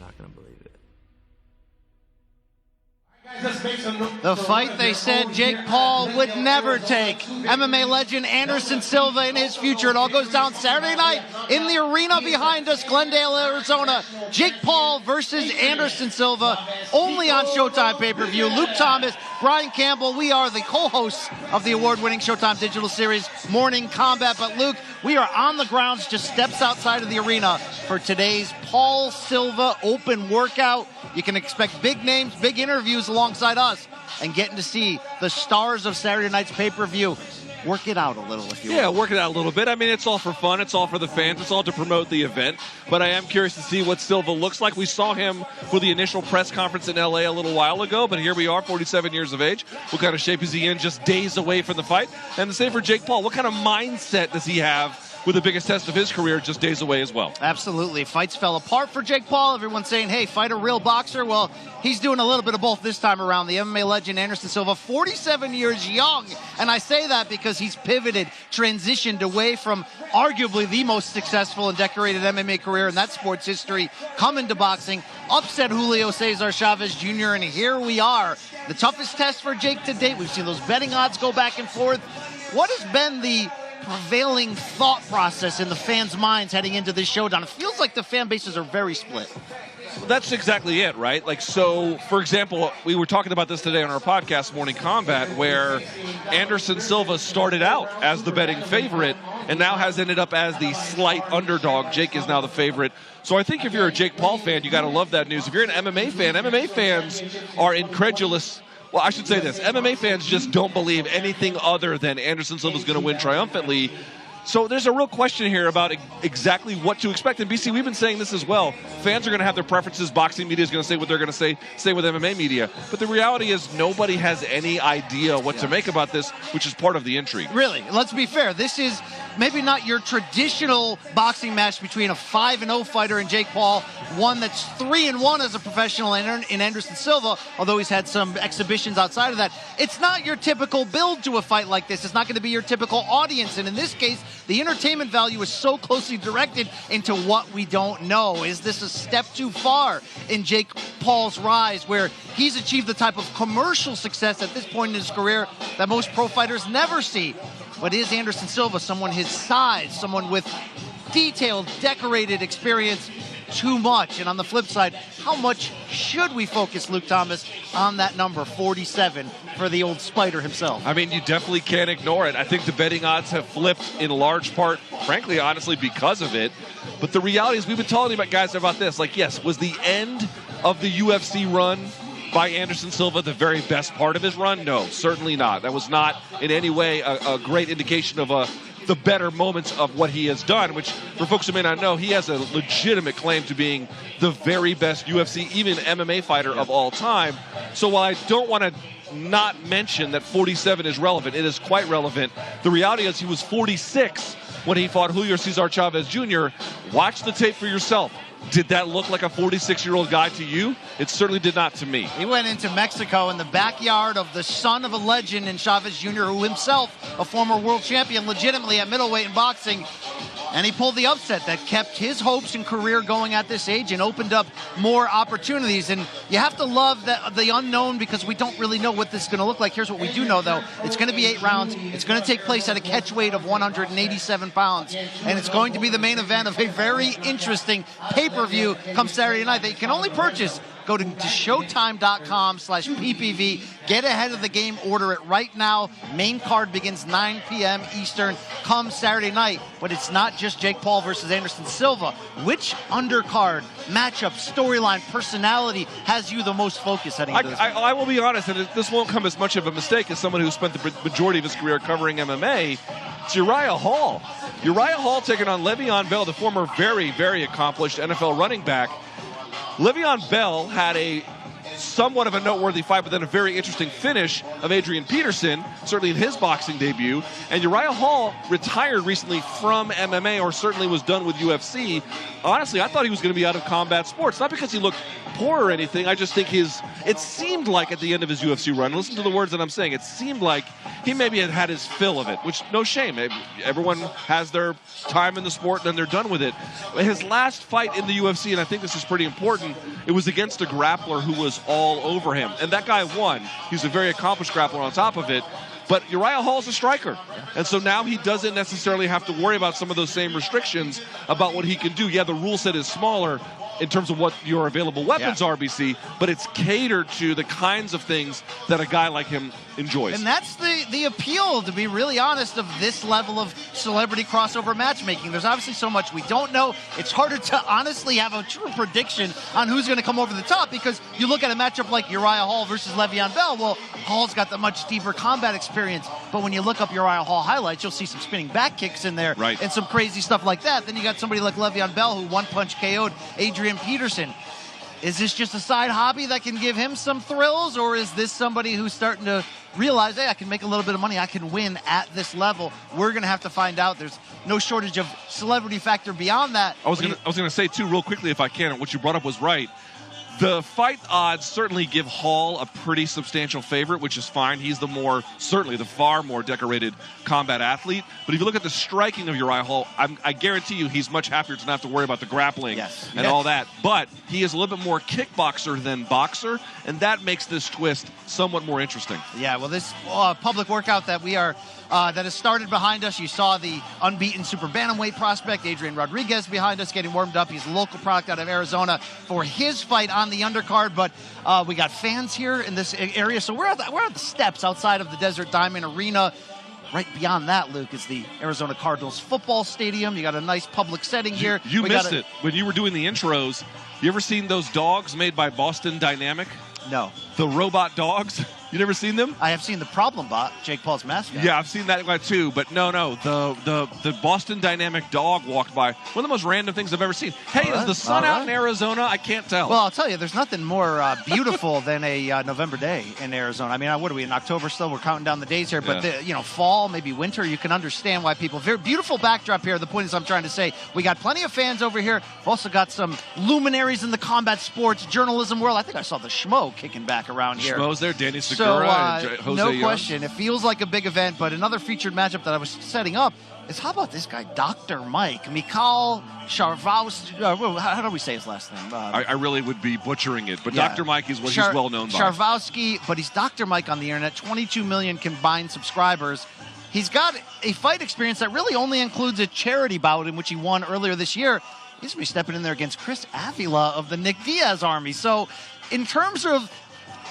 not going to believe it. The fight they said Jake Paul would never take. MMA legend Anderson Silva in his future. It all goes down Saturday night in the arena behind us, Glendale, Arizona. Jake Paul versus Anderson Silva, only on Showtime pay-per-view. Luke Thomas, Brian Campbell, we are the co-hosts of the award-winning Showtime digital series, Morning Combat. But Luke, we are on the grounds, just steps outside of the arena for today's Paul Silva open workout. You can expect big names, big interviews alongside us, and getting to see the stars of Saturday night's pay-per-view. Work it out a little, if you will. Yeah, work it out a little bit. I mean, it's all for fun. It's all for the fans. It's all to promote the event. But I am curious to see what Silva looks like. We saw him for the initial press conference in L.A. a little while ago, but here we are, 47 years of age. What kind of shape is he in just days away from the fight? And the same for Jake Paul. What kind of mindset does he have with the biggest test of his career just days away as well? Absolutely. Fights fell apart for Jake Paul. Everyone's saying, hey, fight a real boxer. Well, he's doing a little bit of both this time around. The MMA legend Anderson Silva, 47 years young. And I say that because he's pivoted, transitioned away from arguably the most successful and decorated MMA career in that sport's history, coming to boxing, upset Julio Cesar Chavez Jr., and here we are. The toughest test for Jake to date. We've seen those betting odds go back and forth. What has been the prevailing thought process in the fans' minds heading into this showdown? It feels like the fan bases are very split. That's exactly it, right? Like, so, for example, we were talking about this today on our podcast, Morning Combat, where Anderson Silva started out as the betting favorite and now has ended up as the slight underdog. Jake is now the favorite. So I think if you're a Jake Paul fan, you got to love that news. If you're an MMA fan, MMA fans are incredulous. Well, I should say this. MMA fans just don't believe anything other than Anderson Silva's going to win triumphantly. So there's a real question here about exactly what to expect. And BC, we've been saying this as well. Fans are going to have their preferences. Boxing media is going to say what they're going to say with MMA media. But the reality is nobody has any idea what to make about this, which is part of the intrigue. Really, let's be fair. This is maybe not your traditional boxing match between a 5-0 fighter and Jake Paul, one that's 3-1 as a professional in Anderson Silva, although he's had some exhibitions outside of that. It's not your typical build to a fight like this. It's not going to be your typical audience. And in this case, the entertainment value is so closely directed into what we don't know. Is this a step too far in Jake Paul's rise, where he's achieved the type of commercial success at this point in his career that most pro fighters never see? But is Anderson Silva someone his size, someone with detailed, decorated experience, too much? And on the flip side, how much should we focus, Luke Thomas, on that number, 47, for the old Spider himself? I mean, you definitely can't ignore it. I think the betting odds have flipped in large part, frankly, honestly, because of it. But the reality is, we've been telling you guys about this. Like, yes, was the end of the UFC run by Anderson Silva the very best part of his run? No, certainly not. That was not in any way a great indication of the better moments of what he has done, which, for folks who may not know, he has a legitimate claim to being the very best UFC, even MMA fighter of all time. So while I don't want to not mention that 47 is relevant, it is quite relevant. The reality is he was 46 when he fought Julio Cesar Chavez Jr. Watch the tape for yourself. Did that look like a 46-year-old guy to you? It certainly did not to me. He went into Mexico in the backyard of the son of a legend in Chavez Jr., who himself a former world champion legitimately at middleweight in boxing. And he pulled the upset that kept his hopes and career going at this age and opened up more opportunities. And you have to love the unknown, because we don't really know what this is going to look like. Here's what we do know, though. It's going to be 8 rounds. It's going to take place at a catch weight of 187 pounds. And it's going to be the main event of a very interesting pay-per-view come Saturday night that you can only purchase. Go to showtime.com/PPV. Get ahead of the game. Order it right now. Main card begins 9 p.m. Eastern come Saturday night. But it's not just Jake Paul versus Anderson Silva. Which undercard, matchup, storyline, personality has you the most focused heading into this? I will be honest, and this won't come as much of a mistake as someone who spent the majority of his career covering MMA. It's Uriah Hall. Uriah Hall taking on Le'Veon Bell, the former very, very accomplished NFL running back. Le'Veon Bell had a somewhat of a noteworthy fight, but then a very interesting finish of Adrian Peterson, certainly in his boxing debut. And Uriah Hall retired recently from MMA, or certainly was done with UFC. Honestly, I thought he was going to be out of combat sports, not because he looked poor or anything. I just think it seemed like at the end of his UFC run, listen to the words that I'm saying, it seemed like he maybe had had his fill of it, which no shame. Everyone has their time in the sport, and then they're done with it. His last fight in the UFC, and I think this is pretty important, it was against a grappler who was all over him. And that guy won. He's a very accomplished grappler on top of it. But Uriah Hall's a striker. And so now he doesn't necessarily have to worry about some of those same restrictions about what he can do. Yeah, the rule set is smaller in terms of what your available weapons are, BC, but it's catered to the kinds of things that a guy like him enjoys. And that's the appeal, to be really honest, of this level of celebrity crossover matchmaking. There's obviously so much we don't know. It's harder to honestly have a true prediction on who's going to come over the top, because you look at a matchup like Uriah Hall versus Le'Veon Bell. Well, Hall's got the much deeper combat experience, but when you look up Uriah Hall highlights, you'll see some spinning back kicks in there and some crazy stuff like that. Then you got somebody like Le'Veon Bell who one-punch KO'd Adrian Peterson. Is this just a side hobby that can give him some thrills, or is this somebody who's starting to realize, hey, I can make a little bit of money, I can win at this level? We're going to have to find out. There's no shortage of celebrity factor beyond that. I was going to say, too, real quickly, if I can, what you brought up was right. The fight odds certainly give Hall a pretty substantial favorite, which is fine. He's certainly the far more decorated combat athlete. But if you look at the striking of Uriah Hall, I guarantee you he's much happier to not have to worry about the grappling and all that. But he is a little bit more kickboxer than boxer, and that makes this twist somewhat more interesting. Yeah, well, this public workout that that has started behind us. You saw the unbeaten super bantamweight prospect, Adrian Rodriguez, behind us getting warmed up. He's a local product out of Arizona for his fight on the undercard. But we got fans here in this area. So we're at the steps outside of the Desert Diamond Arena. Right beyond that, Luke, is the Arizona Cardinals football stadium. You got a nice public setting here. You missed it. When you were doing the intros, you ever seen those dogs made by Boston Dynamic? No. The robot dogs? You never seen them? I have seen the Problem Bot, Jake Paul's mascot. Yeah, I've seen that one too, but no. The Boston Dynamic dog walked by. One of the most random things I've ever seen. Hey, is the sun out in Arizona? I can't tell. Well, I'll tell you, there's nothing more beautiful than a November day in Arizona. I mean, what are we, in October still? We're counting down the days here, but fall, maybe winter, you can understand why people. Very beautiful backdrop here. The point is, I'm trying to say, we got plenty of fans over here. We've also got some luminaries in the combat sports journalism world. I think I saw the Schmo kicking back around here. Schmo's there, Danny Segura and Jose no Young. question. It feels like a big event, but another featured matchup that I was setting up is, how about this guy, Dr. Mike, Mikhail Sharvowski. How do we say his last name? I really would be butchering it, but Dr. Mike is what he's well known by. Sharvowski, but he's Dr. Mike on the internet, 22 million combined subscribers. He's got a fight experience that really only includes a charity bout in which he won earlier this year. He's going to be stepping in there against Chris Avila of the Nick Diaz Army. So in terms of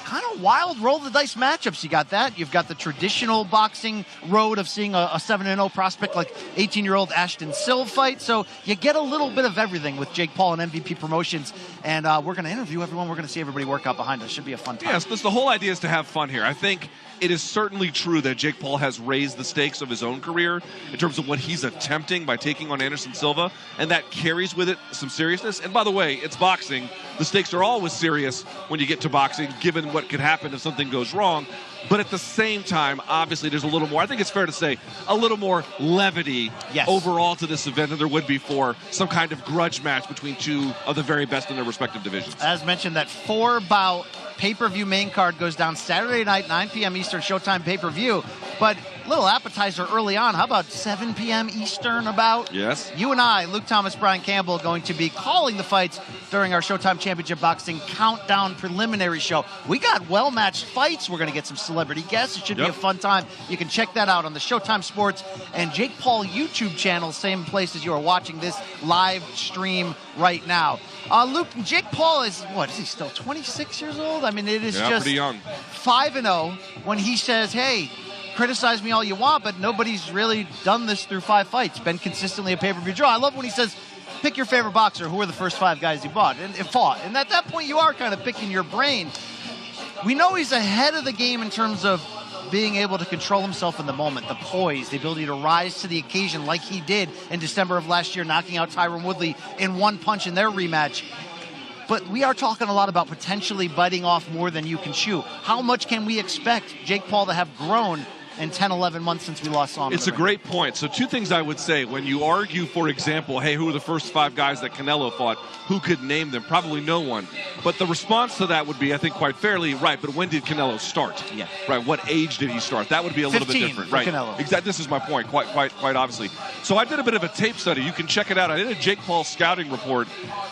kind of wild roll-the-dice matchups, you got that. You've got the traditional boxing road of seeing a 7-0 prospect like 18-year-old Ashton Silva fight. So you get a little bit of everything with Jake Paul and MVP Promotions. And we're going to interview everyone. We're going to see everybody work out behind us. Should be a fun time. Yes, the whole idea is to have fun here. I think it is certainly true that Jake Paul has raised the stakes of his own career in terms of what he's attempting by taking on Anderson Silva, and that carries with it some seriousness. And by the way, it's boxing. The stakes are always serious when you get to boxing, given what could happen if something goes wrong. But at the same time, obviously, there's a little more, I think it's fair to say, a little more levity overall to this event than there would be for some kind of grudge match between two of the very best in their respective divisions. As mentioned, that 4-bout pay-per-view main card goes down Saturday night, 9 p.m. Eastern, Showtime pay-per-view. But little appetizer early on. How about 7 p.m. Eastern about? Yes. You and I, Luke Thomas, Brian Campbell, going to be calling the fights during our Showtime Championship Boxing Countdown preliminary show. We got well-matched fights. We're going to get some celebrity guests. It should be a fun time. You can check that out on the Showtime Sports and Jake Paul YouTube channel, same place as you are watching this live stream right now. Luke, Jake Paul is he still 26 years old? I mean, it is just pretty young. 5-0 when he says, hey, criticize me all you want, but nobody's really done this through 5 fights. Been consistently a pay-per-view draw. I love when he says, pick your favorite boxer. Who are the first 5 guys you fought? And at that point, you are kind of picking your brain. We know he's ahead of the game in terms of being able to control himself in the moment, the poise, the ability to rise to the occasion like he did in December of last year, knocking out Tyron Woodley in one punch in their rematch. But we are talking a lot about potentially biting off more than you can chew. How much can we expect Jake Paul to have grown in 10, 11 months since we last saw him? It's a great point. So two things I would say. When you argue, for example, hey, who are the first 5 guys that Canelo fought? Who could name them? Probably no one. But the response to that would be, I think, quite fairly, right, but when did Canelo start? Yeah. Right, what age did he start? That would be a little bit different. Right. Canelo. Exactly. This is my point, quite obviously. So I did a bit of a tape study. You can check it out. I did a Jake Paul scouting report,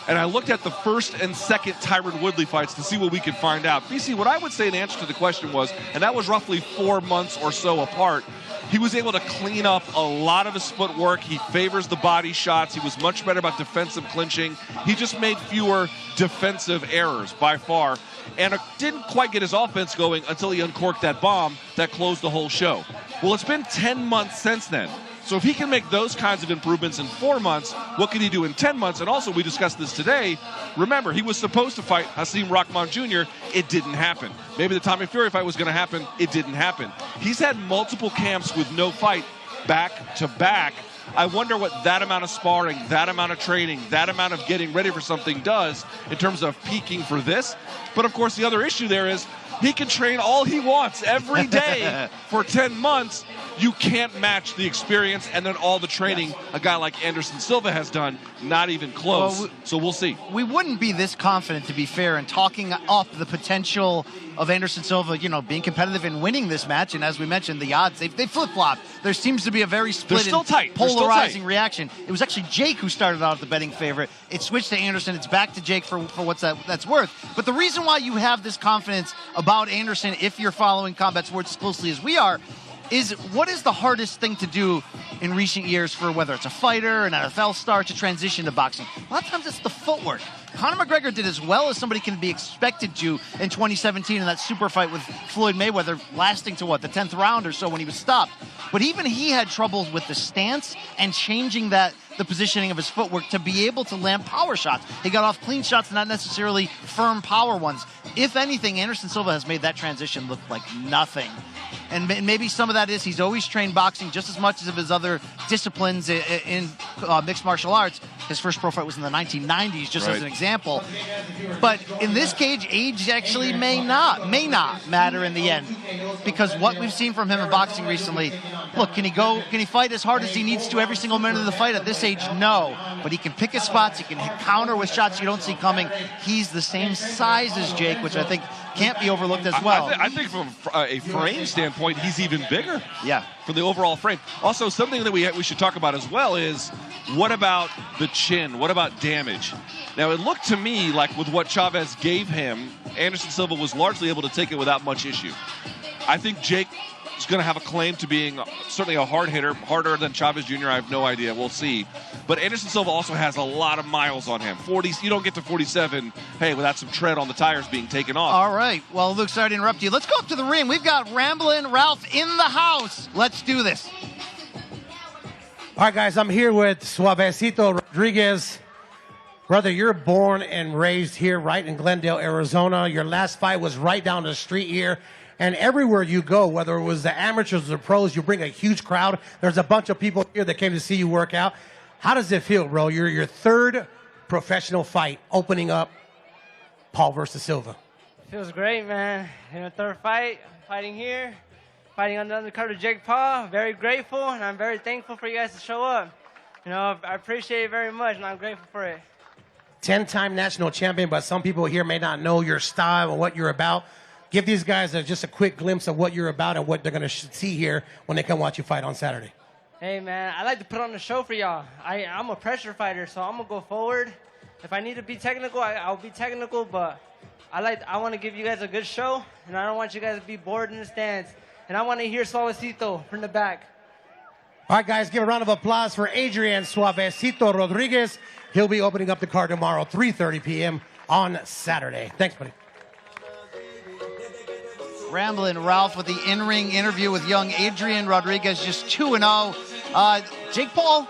and I looked at the first and second Tyron Woodley fights to see what we could find out. BC, what I would say in answer to the question was, and that was roughly 4 months or so apart, he was able to clean up a lot of his footwork. He favors the body shots. He was much better about defensive clinching. He just made fewer defensive errors by far, and didn't quite get his offense going until he uncorked that bomb that closed the whole show. Well, it's been 10 months since then. So if he can make those kinds of improvements in 4 months, what can he do in 10 months? And also, we discussed this today. Remember, he was supposed to fight Hasim Rahman Jr. It didn't happen. Maybe the Tommy Fury fight was going to happen. It didn't happen. He's had multiple camps with no fight back to back. I wonder what that amount of sparring, that amount of training, that amount of getting ready for something does in terms of peaking for this. But, of course, the other issue there is he can train all he wants every day for 10 months. You can't match the experience and then all the training a guy like Anderson Silva has done, not even close. Well, so we'll see. We wouldn't be this confident, to be fair, in talking up the potential of Anderson Silva, being competitive and winning this match. And as we mentioned, the odds, they flip-flop. There seems to be a very split and polarizing reaction. It was actually Jake who started out the betting favorite. It switched to Anderson. It's back to Jake for what's that's worth. But the reason why you have this confidence about Anderson, if you're following combat sports as closely as we are, is what is the hardest thing to do in recent years for whether it's a fighter, an NFL star, to transition to boxing? A lot of times it's the footwork. Conor McGregor did as well as somebody can be expected to in 2017 in that super fight with Floyd Mayweather, lasting to the 10th round or so when he was stopped. But even he had troubles with the stance and changing the positioning of his footwork to be able to land power shots. He got off clean shots, not necessarily firm power ones. If anything, Anderson Silva has made that transition look like nothing. And maybe some of that is he's always trained boxing just as much as of his other disciplines in mixed martial arts. His first pro fight was in the 1990s, just as an example. But in this cage, age actually may not matter in the end, because what we've seen from him in boxing recently, look, can he fight as hard as he needs to every single minute of the fight? At this age, no. But he can pick his spots. He can counter with shots you don't see coming. He's the same size as Jake, which I think can't be overlooked as well. I think from a frame standpoint, he's even bigger. Yeah. For the overall frame. Also, something that we should talk about as well is, what about the chin? What about damage? Now, it looked to me like with what Chavez gave him, Anderson Silva was largely able to take it without much issue. I think Jake is going to have a claim to being certainly a hard hitter, harder than Chavez Jr. I have no idea. We'll see. But Anderson Silva also has a lot of miles on him. 40. You don't get to 47, without some tread on the tires being taken off. All right. Well, Luke, sorry to interrupt you. Let's go up to the ring. We've got Ramblin' Ralph in the house. Let's do this. All right, guys, I'm here with Suavecito Rodriguez. Brother, you're born and raised here right in Glendale, Arizona. Your last fight was right down the street here. And everywhere you go, whether it was the amateurs or the pros, you bring a huge crowd. There's a bunch of people here that came to see you work out. How does it feel, bro? You're your third professional fight opening up Paul versus Silva. Feels great, man. Third fight, fighting here, fighting on the undercard of Jake Paul. Very grateful, and I'm very thankful for you guys to show up. I appreciate it very much, and I'm grateful for it. 10-time national champion, but some people here may not know your style and what you're about. Give these guys just a quick glimpse of what you're about and what they're going to see here when they come watch you fight on Saturday. Hey, man, I like to put on a show for y'all. I'm a pressure fighter, so I'm going to go forward. If I need to be technical, I'll be technical, but I want to give you guys a good show, and I don't want you guys to be bored in the stands. And I want to hear Suavecito from the back. All right, guys, give a round of applause for Adrian Suavecito Rodriguez. He'll be opening up the card tomorrow, 3:30 p.m. on Saturday. Thanks, buddy. Ramblin' Ralph with the in-ring interview with young Adrian Rodriguez, just 2-0. Jake Paul